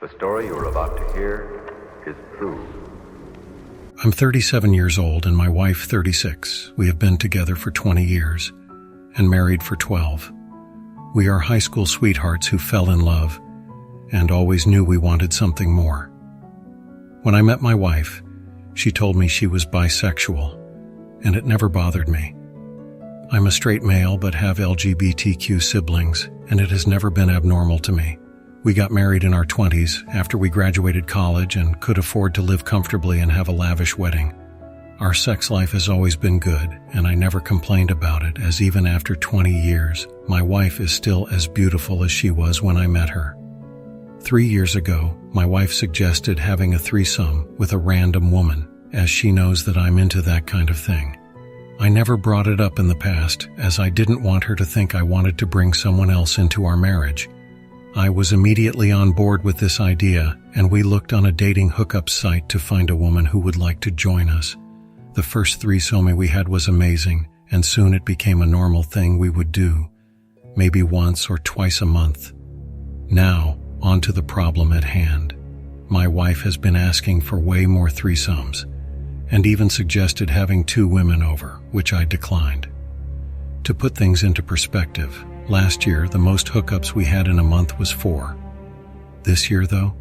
The story you are about to hear is true. I'm 37 years old and my wife 36. We have been together for 20 years and married for 12. We are high school sweethearts who fell in love and always knew we wanted something more. When I met my wife, she told me she was bisexual, and it never bothered me. I'm a straight male but have LGBTQ siblings, and it has never been abnormal to me. We got married in our 20s after we graduated college and could afford to live comfortably and have a lavish wedding. Our sex life has always been good, and I never complained about it, as even after 20 years, my wife is still as beautiful as she was when I met her. 3 years ago, my wife suggested having a threesome with a random woman, as she knows that I'm into that kind of thing. I never brought it up in the past, as I didn't want her to think I wanted to bring someone else into our marriage. I was immediately on board with this idea, and we looked on a dating hookup site to find a woman who would like to join us. The first threesome we had was amazing, and soon it became a normal thing we would do, maybe once or twice a month. Now, on to the problem at hand. My wife has been asking for way more threesomes, and even suggested having 2 women over, which I declined. To put things into perspective, last year the most hookups we had in a month was 4. This year, though,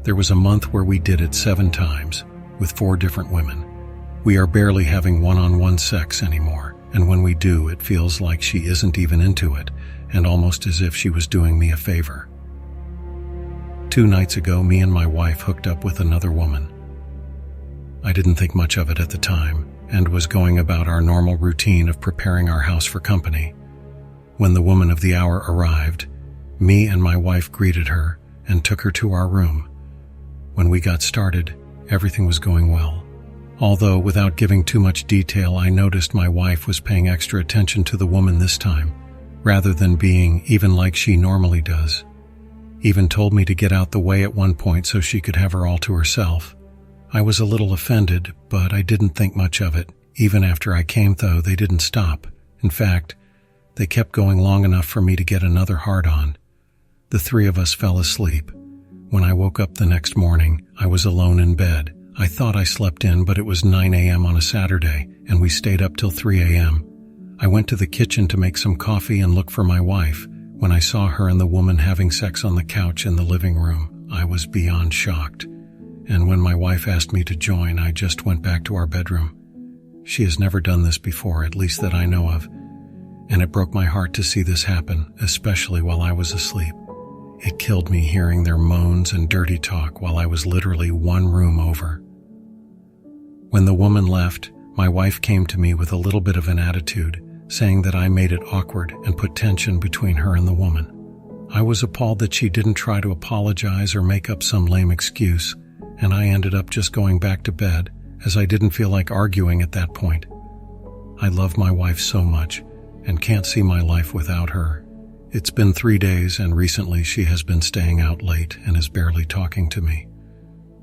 there was a month where we did it 7 times, with 4 different women. We are barely having one-on-one sex anymore, and when we do, it feels like she isn't even into it, and almost as if she was doing me a favor. 2 nights ago, me and my wife hooked up with another woman. I didn't think much of it at the time, and was going about our normal routine of preparing our house for company. When the woman of the hour arrived, me and my wife greeted her and took her to our room. When we got started, everything was going well. Although, without giving too much detail, I noticed my wife was paying extra attention to the woman this time, rather than being even like she normally does. Even told me to get out the way at one point so she could have her all to herself. I was a little offended, but I didn't think much of it. Even after I came, though, they didn't stop. In fact, they kept going long enough for me to get another hard-on. The 3 of us fell asleep. When I woke up the next morning, I was alone in bed. I thought I slept in, but it was 9 a.m. on a Saturday, and we stayed up till 3 a.m. I went to the kitchen to make some coffee and look for my wife. When I saw her and the woman having sex on the couch in the living room, I was beyond shocked. And when my wife asked me to join, I just went back to our bedroom. She has never done this before, at least that I know of, and it broke my heart to see this happen, especially while I was asleep. It killed me hearing their moans and dirty talk while I was literally 1 room over. When the woman left, my wife came to me with a little bit of an attitude, saying that I made it awkward and put tension between her and the woman. I was appalled that she didn't try to apologize or make up some lame excuse, and I ended up just going back to bed, as I didn't feel like arguing at that point. I love my wife so much, and can't see my life without her. It's been 3 days, and recently she has been staying out late and is barely talking to me.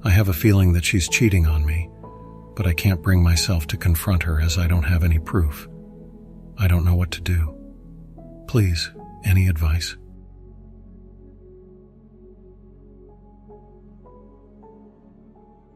I have a feeling that she's cheating on me, but I can't bring myself to confront her as I don't have any proof. I don't know what to do. Please, any advice?